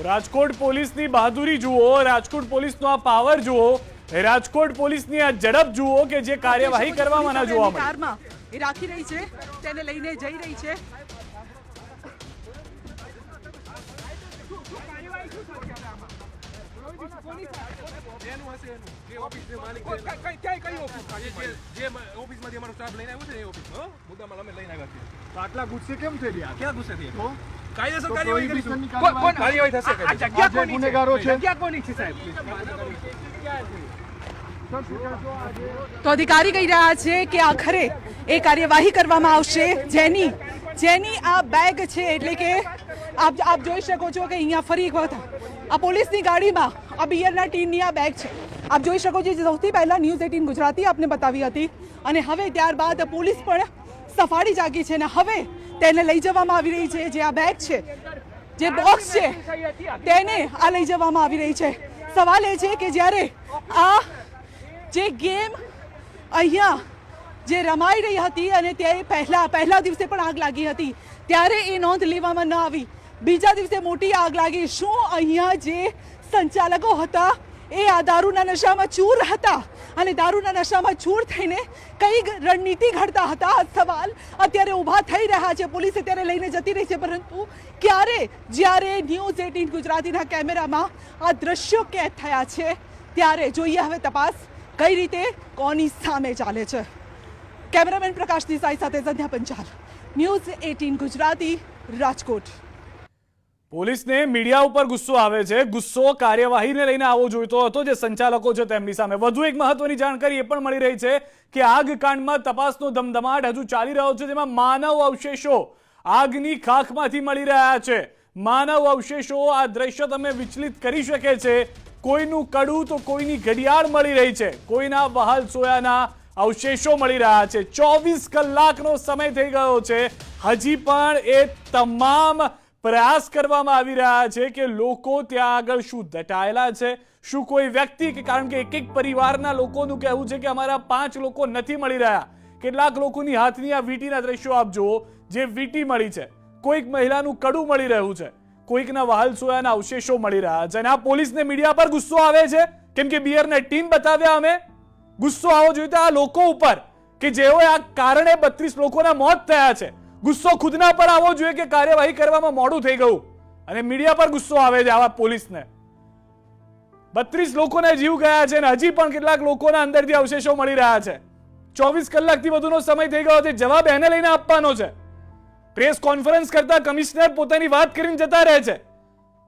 રાજકોટ પોલીસની બહાદુરી જુઓ, રાજકોટ પોલીસનો આ પાવર જુઓ, રાજકોટ પોલીસની આ ઝડપ જુઓ કે જે કાર્યવાહી કરવામાં ના જોવા મળી. કારમાં એ રાખી રહી છે, તેને લઈને જઈ રહી છે. આટલા ગુસ્સે કેમ થઈ રહ્યા? ક્યાં ગુસ્સે થઈ? કાયદેસર તો કાર્યવાહી prohibition કરીશું. ની કોણ કાર્યવાહી થશે? આ જગ્યા જે કોની છે? ગુનેગારો છે. જગ્યા કોની છે સાહેબ? તો અધિકારી કહી રહ્યા છે કે આખરે એ કાર્યવાહી કરવામાં આવશે જેની આ બેગ છે. એટલે કે આપ જોઈ શકો છો કે અહીંયા ફરી એક વખત આ પોલીસની ગાડીમાં આ બિયરના ટીનની આ બેગ છે. આપ જોઈ શકો છો સૌથી પહેલા ન્યૂઝ 18 ગુજરાતી આપને બતાવી હતી અને હવે ત્યારબાદ પોલીસ પણ સફાળી જાગી છે અને હવે તેને લઈ જવામાં આવી રહી છે. જે આ બેગ છે, જે બોક્સ છે, તેને આ લઈ જવામાં આવી રહી છે. સવાલ એ છે કે જ્યારે આ જે ગેમ અહીંયા જે રમાઈ રહી હતી અને તે પહેલા દિવસે પણ આગ લાગી હતી ત્યારે એ નોંધ લેવામાં ન આવી. બીજા દિવસે મોટી આગ લાગી. શું અહીંયા જે સંચાલકો હતા એ આ દારૂના નશામાં ચૂર હતા અને દારૂના નશામાં ચૂર થઈને કઈ રણનીતિ ઘડતા હતા? આ સવાલ અત્યારે ઊભા થઈ રહ્યા છે. પોલીસે ત્યારે લઈને જતી રહી છે, પરંતુ જ્યારે ન્યૂઝ 18 ગુજરાતીના કેમેરામાં આ દ્રશ્યો કેદ થયા છે ત્યારે જોઈએ હવે તપાસ કઈ રીતે કોની સામે ચાલે છે. કેમેરામેન પ્રકાશ દેસાઈ સાથે સંધ્યા પંચાલ, ન્યૂઝ 18 ગુજરાતી, રાજકોટ. પોલીસને મીડિયા ઉપર ગુસ્સો આવે છે. ગુસ્સો કાર્યવાહીને લઈને આવવો જોઈતો હતો જે સંચાલકો છે તેમની સામે. વધુ એક મહત્વની જાણકારી એ પણ મળી રહી છે કે આગકાંડમાં તપાસનો ધમધમાટ હજુ ચાલી રહ્યો છે, જેમાં માનવ અવશેષો આગની ખાખમાંથી મળી રહ્યા છે. માનવ અવશેષો આ દ્રશ્ય તમે વિચલિત કરી શકે છે. કોઈનું કડું તો કોઈની ઘડિયાળ મળી રહી છે, કોઈના વહાલ સોયાના અવશેષો મળી રહ્યા છે. 24 કલાકનો સમય થઈ ગયો છે, હજી પણ એ તમામ પ્રયાસ કરવામાં આવી રહ્યા છે કે લોકો ત્યાં આગળ શું દટાયેલા છે, શું કોઈ વ્યક્તિ, કારણ કે એક પરિવારના લોકોનું કહેવું છે કે અમારા 5 લોકો નથી મળી રહ્યા. કેટલાક લોકોની હાથની આ વીંટીના દ્રશ્યો આપ જુઓ, જે વીંટી મળી છે, કોઈક મહિલાનું કડું મળી રહ્યું છે, કોઈકના વહાલ સોયાના અવશેષો મળી રહ્યા છે. અને આ પોલીસને મીડિયા પર ગુસ્સો આવે છે કેમ કે બિયરને ટીમ બતાવ્યા અમે. ગુસ્સો આવો જોઈએ આ લોકો ઉપર કે જેઓએ આ કારણે 32 લોકોના મોત થયા છે. ગુસ્સો ખુદના પર આવવો જોઈએ કે કાર્યવાહી કરવામાં મોડું થઈ ગયું અને મીડિયા પર ગુસ્સો આવે છે આવા પોલીસને. 32 લોકોના જીવ ગયા છે અને હજી પણ કેટલાક લોકોના અંદરથી અવશેષો મળી રહ્યા છે. 24 કલાકથી વધુનો સમય થઈ ગયો છે. જવાબ એને લઈને આપવાનો છે. પ્રેસ કોન્ફરન્સ કરતા કમિશનર પોતાની વાત કરીને જતા રહે છે,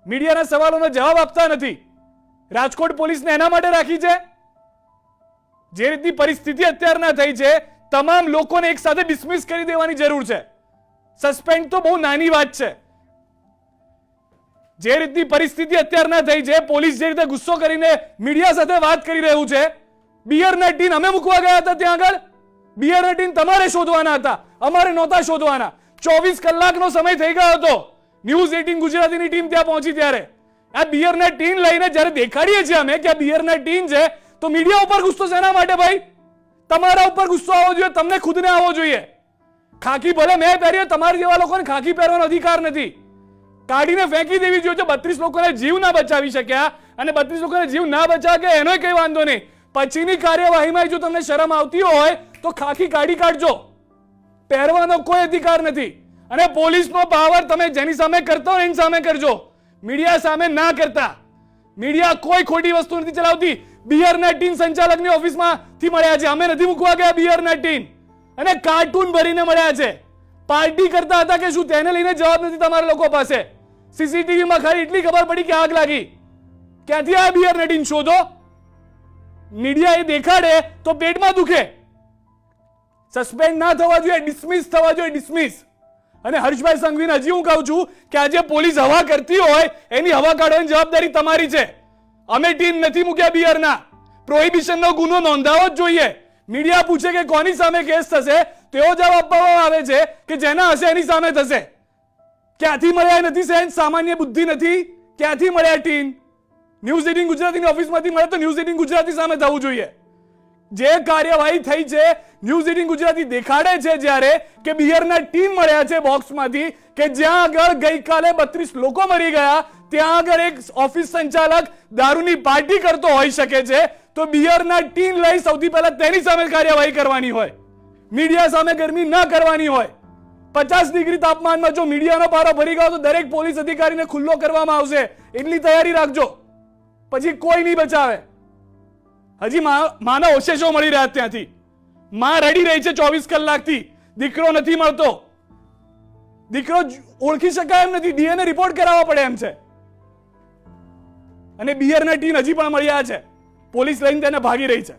મીડિયાના સવાલોનો જવાબ આપતા નથી. રાજકોટ પોલીસને એના માટે રાખી છે. જે રીતની પરિસ્થિતિ અત્યારના થઈ છે, તમામ લોકોને એક સાથે ડિસમિસ કરી દેવાની જરૂર છે. સસ્પેન્ડ તો બહુ નાની વાત છે. જે રીતની પરિસ્થિતિ અત્યારના થઈ છે, પોલીસ જે રીતે ગુસ્સો કરીને મીડિયા સાથે વાત કરી રહ્યું છે, બિયરના ટીન અમે મૂકવા ગયા હતા ત્યાં આગળ. બિયરના ટીન તમારે શોધવાના હતા, અમારે નહોતા શોધવાના. 24 કલાકનો સમય થઈ ગયો હતો. ન્યૂઝ 18 ગુજરાતીની ટીમ ત્યાં પહોંચી ત્યારે આ બિયરના ટીન લઈને જ્યારે દેખાડીએ છીએ અમે કે આ બિયરના ટીન છે, તો મીડિયા ઉપર ગુસ્સો શેના માટે ભાઈ? તમારા ઉપર ગુસ્સો આવવો જોઈએ, તમને ખુદને આવવો જોઈએ. ખાકી ભલે મેં પહેરી, તમારા જેવા લોકોને ખાકી પહેરવાનો અધિકાર નથી. કાઢીને ફેંકી દેવી જોઈએ. 32 લોકોને જીવ ના બચાવી શક્યા અને 32 લોકોને જીવ ના બચાવે એનો કઈ વાંધો નહીં. પછીની કાર્યવાહીમાં જો તમને શરમ આવતી હોય તો ખાકી કાઢી કાઢજો. પહેરવાનો કોઈ અધિકાર નથી. અને પોલીસનો પાવર તમે જેની સામે કરતા હોય એની સામે કરજો, મીડિયા સામે ના કરતા. મીડિયા કોઈ ખોટી વસ્તુ નથી ચલાવતી. બિયરના ટીન સંચાલકની ઓફિસમાંથી મળ્યા છે, અમે નથી મૂકવા ગયા બિયરના ટીન. અને કાર્ટૂન ભરીને મળ્યા છે. પાર્ટી કરતા હતા કે શું, તેને લઈને જવાબ નથી તમારા લોકો પાસે. સીસીટીવીમાં ખાલી એટલી ખબર પડી કે આગ લાગી. ક્યાંથી આ બિયરના ટીન શોધો. મીડિયા એ દેખાડે તો પેટમાં દુખે. સસ્પેન્ડ ના થવા જોઈએ, ડિસમિસ થવા જોઈએ, ડિસમિસ. અને હર્ષભાઈ સંઘવીને હજી હું કહું છું કે આજે પોલીસ હવા કરતી હોય એની હવા કાઢવાની જવાબદારી તમારી છે. અમે ટીમ નથી મૂક્યા બિયરના. પ્રોહિબિશનનો ગુનો નોંધાવો જ જોઈએ. મીડિયા પૂછે કે કોની સામે કેસ થશે, તેવો જવાબ આપવામાં આવે છે કે જેના હશે એની સામે થશે. ક્યાંથી મળ્યા નથી સેન્સ, સામાન્ય બુદ્ધિ નથી. ક્યાંથી મળ્યા ટીમ? ન્યૂઝ 18 ગુજરાતીની ઓફિસમાંથી મળે તો ન્યૂઝ 18 ગુજરાતી સામે થવું જોઈએ. જે કાર્યવાહી થઈ છે, ન્યૂઝ 18 ગુજરાતી દેખાડે છે જ્યારે કે બિયરના ટીમ મળ્યા છે બોક્સમાંથી કે જ્યાં આગળ ગઈકાલે 32 લોકો મરી ગયા ત્યાં આગળ એક ઓફિસ સંચાલક દારૂની પાર્ટી કરતો હોઈ શકે છે, તો બિયરના ટીન લઈ સૌથી પહેલા તેની સામે કાર્યવાહી કરવાની હોય, મીડિયા સામે ગરમી ન કરવાની હોય. 50 ડિગ્રી તાપમાનમાં જો મીડિયાનો પારો ભરી ગયો તો દરેક પોલીસ અધિકારીને ખુલ્લો કરવામાં આવશે, એટલી તૈયારી રાખજો, પછી કોઈ નહીં બચાવે. હજી માના અવશેષો મળી રહ્યા ત્યાંથી. માં રડી રહી છે 24 કલાકથી, દીકરો નથી મળતો, દીકરો ઓળખી શકાય એમ નથી, ડીએનએ રિપોર્ટ કરાવવા પડે એમ છે. અને બિયરના ટીન હજી પણ મળ્યા છે, પોલીસ લઈને તેને ભાગી રહી છે.